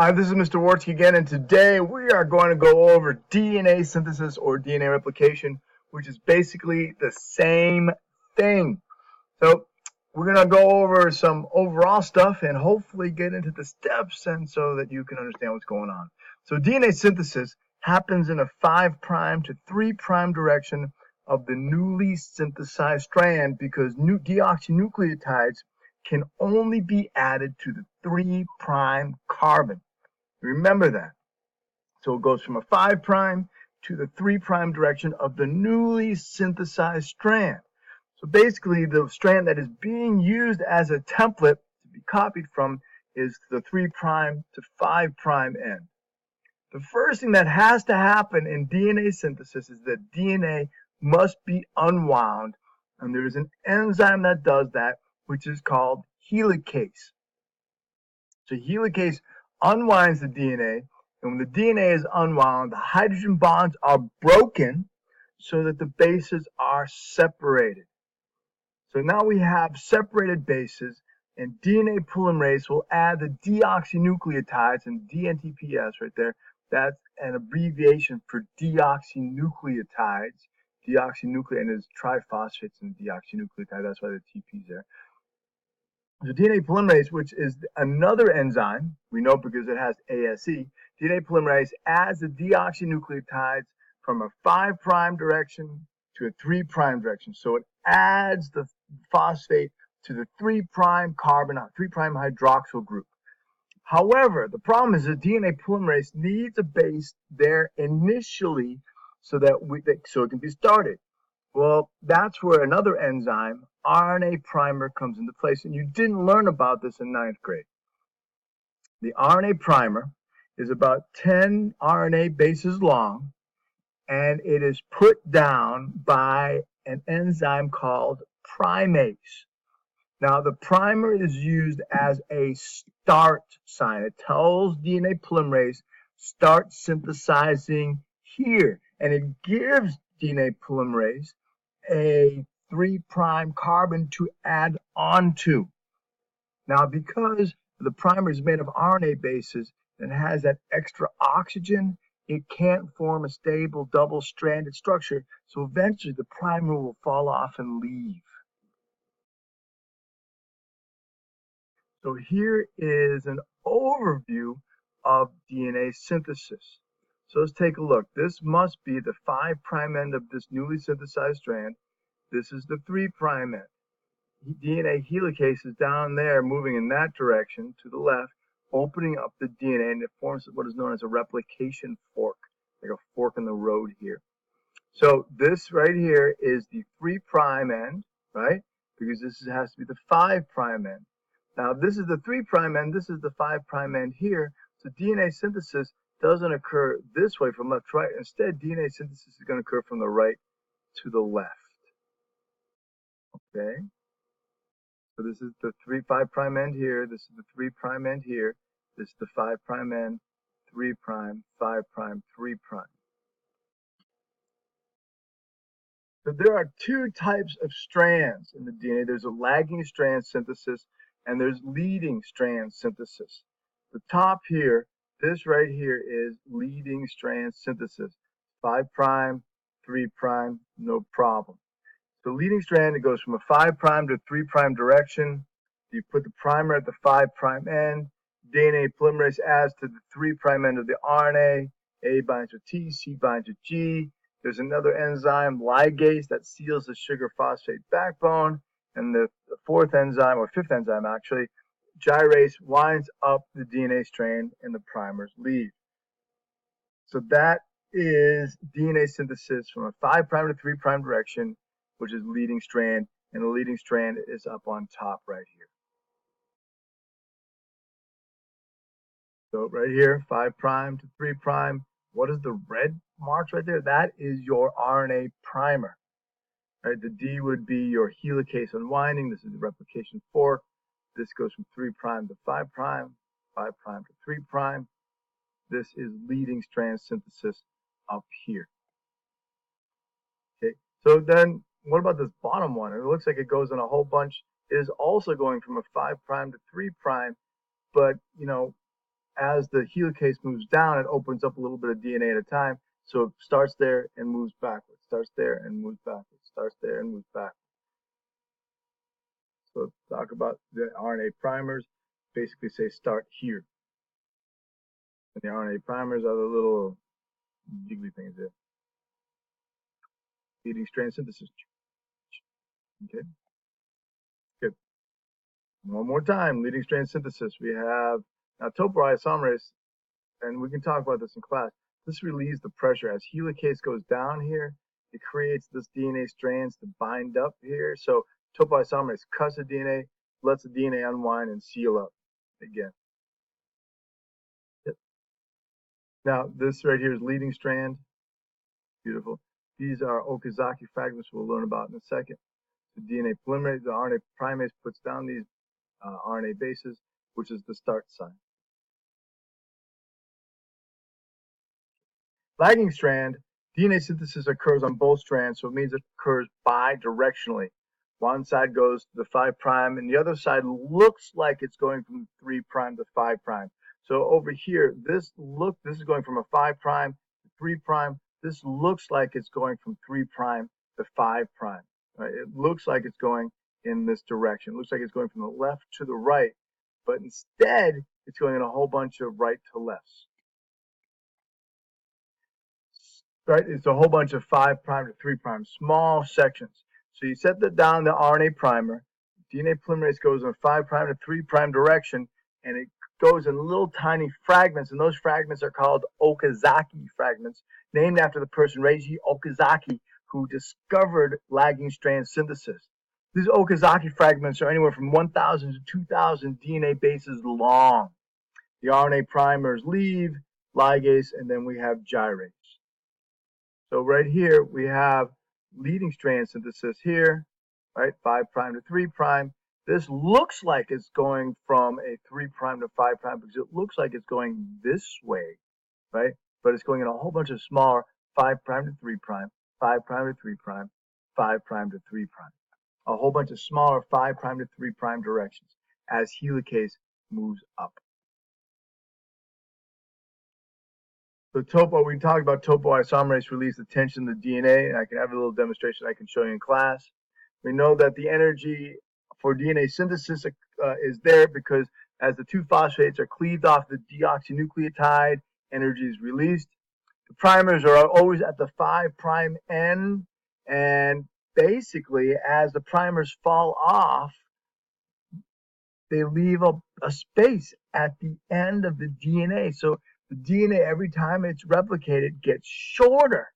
Hi, this is Mr. Wartsky again, and today we are going to go over DNA synthesis or DNA replication, which is basically the same thing. So we're going to go over some overall stuff and hopefully get into the steps and so that you can understand what's going on. So DNA synthesis happens in a 5' to 3' direction of the newly synthesized strand because new deoxynucleotides can only be added to the 3' carbon. Remember that. So it goes from a 5' to the 3' direction of the newly synthesized strand. So basically, the strand that is being used as a template to be copied from is the 3' to 5' end. The first thing that has to happen in DNA synthesis is that DNA must be unwound, and there is an enzyme that does that, which is called helicase. So helicase unwinds the DNA, and when the DNA is unwound, the hydrogen bonds are broken so that the bases are separated. So now we have separated bases, and DNA polymerase will add the deoxynucleotides, and DNTPS right there, that's an abbreviation for deoxynucleotides. Deoxynucleotide is triphosphates and deoxynucleotide, that's why the TP is there. The DNA polymerase, which is another enzyme, we know because it has ASE, DNA polymerase adds the deoxynucleotides from a 5' direction to a 3' direction. So it adds the phosphate to the 3' carbon, 3' hydroxyl group. However, the problem is that DNA polymerase needs a base there initially so it can be started. Well, that's where another enzyme, RNA primer, comes into place. And you didn't learn about this in 9th grade. The RNA primer is about 10 RNA bases long, and it is put down by an enzyme called primase. Now, the primer is used as a start sign. It tells DNA polymerase, start synthesizing here. And it gives DNA polymerase a 3' carbon to add onto. Now, because the primer is made of RNA bases and has that extra oxygen, it can't form a stable double-stranded structure. So eventually the primer will fall off and leave. So here is an overview of DNA synthesis. So let's take a look. This must be the 5' end of this newly synthesized strand. This is the 3' end. DNA helicase is down there moving in that direction to the left, opening up the DNA, and it forms what is known as a replication fork, like a fork in the road here. So this right here is the 3' end, right? Because this has to be the 5' end. Now this is the 3' end, this is the 5' end here. So DNA synthesis doesn't occur this way from left to right. Instead, DNA synthesis is going to occur from the right to the left. Okay? So this is the 5' end here. This is the 3' end here. This is the 5' end, 3', 5', 3'. So there are two types of strands in the DNA. There's a lagging strand synthesis and there's leading strand synthesis. The top here, this right here is leading strand synthesis. 5', 3', no problem. The leading strand, it goes from a 5' to 3' direction. You put the primer at the 5' end. DNA polymerase adds to the 3' end of the RNA. A binds with T, C binds with G. There's another enzyme, ligase, that seals the sugar phosphate backbone. And the fourth enzyme, or fifth enzyme actually, gyrase, winds up the DNA strand and the primers leave. So that is DNA synthesis from a 5' to 3' direction, which is leading strand, and the leading strand is up on top right here. So right here, 5' to 3'. What is the red marks right there? That is your RNA primer. Right? The D would be your helicase unwinding. This is the replication fork. This goes from 3' to 5', 5' to 3'. This is leading strand synthesis up here. Okay, so then what about this bottom one? It looks like it goes in a whole bunch. It is also going from a 5' to 3', but as the helicase moves down, it opens up a little bit of DNA at a time. So it starts there and moves backwards, starts there and moves backwards, starts there and moves backwards. So let's talk about the RNA primers. Basically say start here. And the RNA primers are the little jiggly things there. Leading strand synthesis. Okay. Good. One more time, leading strand synthesis. We have now topoisomerase, and we can talk about this in class. This relieves the pressure. As helicase goes down here, it creates this DNA strands to bind up here. So topoisomerase cuts the DNA, lets the DNA unwind and seal up again. Yep. Now, this right here is leading strand. Beautiful. These are Okazaki fragments we'll learn about in a second. The DNA polymerase, the RNA primase puts down these RNA bases, which is the start sign. Lagging strand, DNA synthesis occurs on both strands, so it means it occurs bidirectionally. One side goes to the 5' and the other side looks like it's going from 3' to 5'. So over here, this is going from a 5' to 3'. This looks like it's going from 3' to 5'. Right? It looks like it's going in this direction. It looks like it's going from the left to the right, but instead it's going in a whole bunch of right to lefts. Right? It's a whole bunch of 5' to 3', small sections. So you set down the RNA primer, DNA polymerase goes in a 5' to 3' direction, and it goes in little tiny fragments, and those fragments are called Okazaki fragments, named after the person Reiji Okazaki, who discovered lagging strand synthesis. These Okazaki fragments are anywhere from 1,000 to 2,000 DNA bases long. The RNA primers leave, ligase, and then we have gyrase. So right here we have leading strand synthesis here, right? 5' to 3'. This looks like it's going from a 3' to 5' because it looks like it's going this way, right? But it's going in a whole bunch of smaller 5' to 3', 5' to 3', 5' to 3'. A whole bunch of smaller 5' to 3' directions as helicase moves up. So we talked about topoisomerase release the tension in the DNA, and I can have a little demonstration I can show you in class. We know that the energy for DNA synthesis is there because as the two phosphates are cleaved off the deoxynucleotide, energy is released. The primers are always at the 5' end, and basically as the primers fall off, they leave a space at the end of the DNA. So the DNA, every time it's replicated, gets shorter.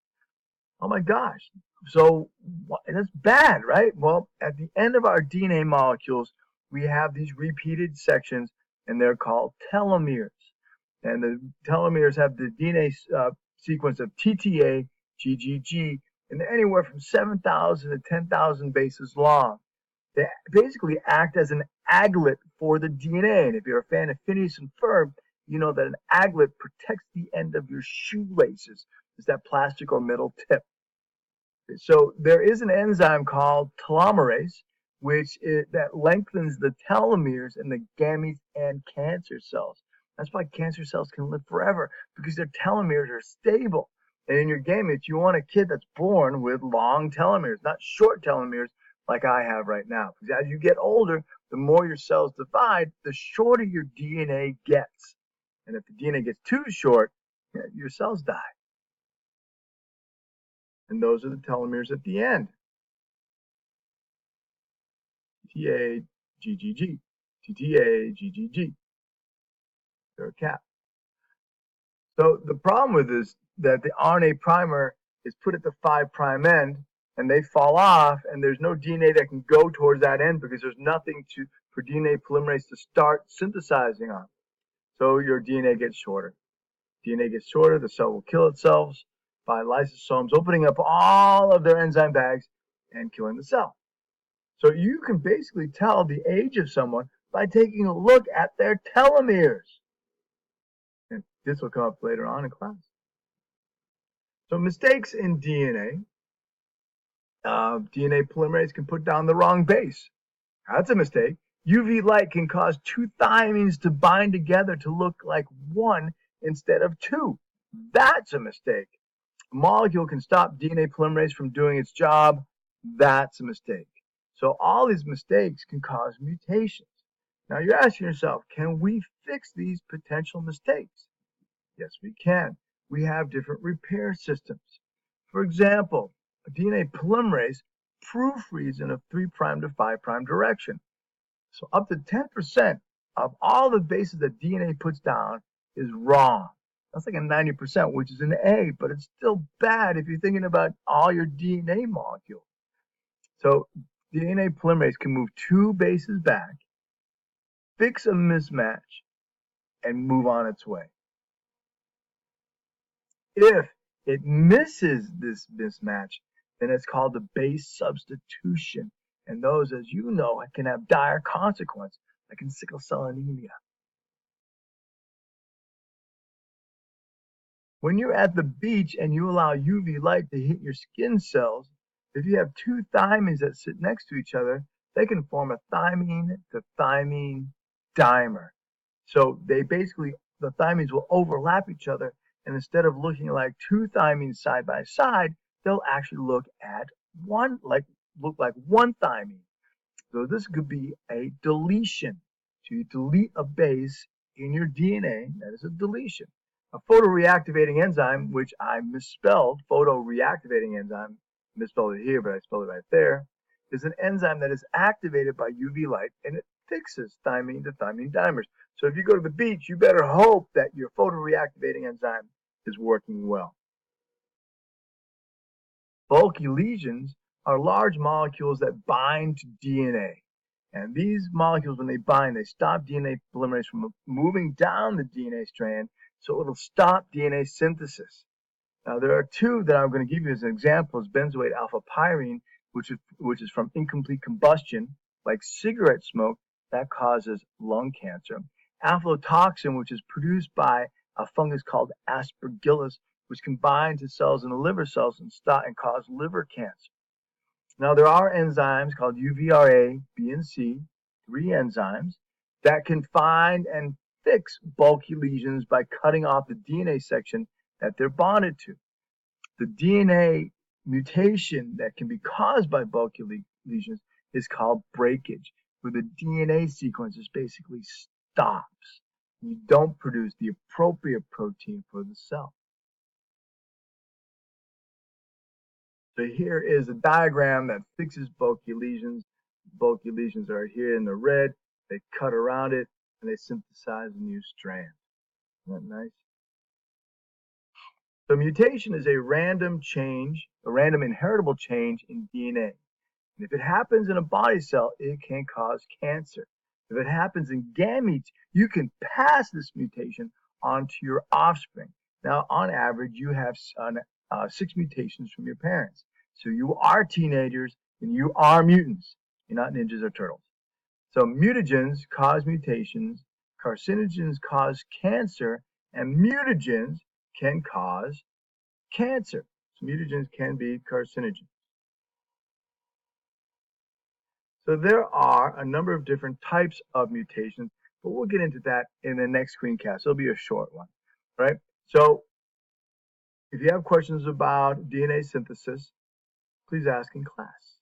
Oh my gosh. So that's bad, right? Well, at the end of our DNA molecules, we have these repeated sections, and they're called telomeres. And the telomeres have the DNA sequence of TTA, GGG, and they're anywhere from 7,000 to 10,000 bases long. They basically act as an aglet for the DNA. And if you're a fan of Phineas and Ferb, you know that an aglet protects the end of your shoelaces. It's that plastic or metal tip. So there is an enzyme called telomerase, that lengthens the telomeres in the gametes and cancer cells. That's why cancer cells can live forever, because their telomeres are stable. And in your gametes, you want a kid that's born with long telomeres, not short telomeres like I have right now. Because as you get older, the more your cells divide, the shorter your DNA gets. And if the DNA gets too short, your cells die. And those are the telomeres at the end. TTA, GGG, TTA, GGG. They're a cap. So the problem with this, that the RNA primer is put at the 5' end, and they fall off, and there's no DNA that can go towards that end because there's nothing for DNA polymerase to start synthesizing on. So your DNA gets shorter. DNA gets shorter, the cell will kill itself by lysosomes opening up all of their enzyme bags and killing the cell. So you can basically tell the age of someone by taking a look at their telomeres. And this will come up later on in class. So mistakes in DNA. DNA polymerase can put down the wrong base. That's a mistake. UV light can cause two thymines to bind together to look like one instead of two. That's a mistake. A molecule can stop DNA polymerase from doing its job. That's a mistake. So all these mistakes can cause mutations. Now you're asking yourself, can we fix these potential mistakes? Yes, we can. We have different repair systems. For example, a DNA polymerase proofreads in a 3' to 5' direction. So up to 10% of all the bases that DNA puts down is wrong. That's like a 90%, which is an A, but it's still bad if you're thinking about all your DNA molecules. So DNA polymerase can move two bases back, fix a mismatch, and move on its way. If it misses this mismatch, then it's called the base substitution. And those, as you know, can have dire consequences, like in sickle cell anemia. When you're at the beach and you allow UV light to hit your skin cells, if you have two thymines that sit next to each other, they can form a thymine to thymine dimer. So they basically, the thymines will overlap each other, and instead of looking like two thymines side by side, they'll actually look like one thymine. So this could be a deletion. So you delete a base in your DNA, that is a deletion. A photoreactivating enzyme, which I misspelled, photoreactivating enzyme, misspelled it here, but I spelled it right there, is an enzyme that is activated by UV light, and it fixes thymine to thymine dimers. So if you go to the beach, you better hope that your photoreactivating enzyme is working well. Bulky lesions are large molecules that bind to DNA. And these molecules, when they bind, they stop DNA polymerase from moving down the DNA strand, so it'll stop DNA synthesis. Now, there are two that I'm going to give you as an example: is benzoate alpha pyrene, which is from incomplete combustion, like cigarette smoke, that causes lung cancer. Aflatoxin, which is produced by a fungus called Aspergillus, which can bind to cells in the liver cells and cause liver cancer. Now, there are enzymes called UVRA, B, and C, 3 enzymes, that can find and fix bulky lesions by cutting off the DNA section that they're bonded to. The DNA mutation that can be caused by bulky lesions is called breakage, where the DNA sequence just basically stops. You don't produce the appropriate protein for the cell. So here is a diagram that fixes bulky lesions. Bulky lesions are here in the red. They cut around it and they synthesize a new strand. Isn't that nice? So mutation is a random change, a random inheritable change in DNA. And if it happens in a body cell, it can cause cancer. If it happens in gametes, you can pass this mutation on to your offspring. Now, on average, you have 6 mutations from your parents. So you are teenagers and you are mutants. You're not ninjas or turtles. So mutagens cause mutations, carcinogens cause cancer, and mutagens can cause cancer. So mutagens can be carcinogens. So there are a number of different types of mutations, but we'll get into that in the next screencast. It'll be a short one, right? So if you have questions about DNA synthesis, please ask in class.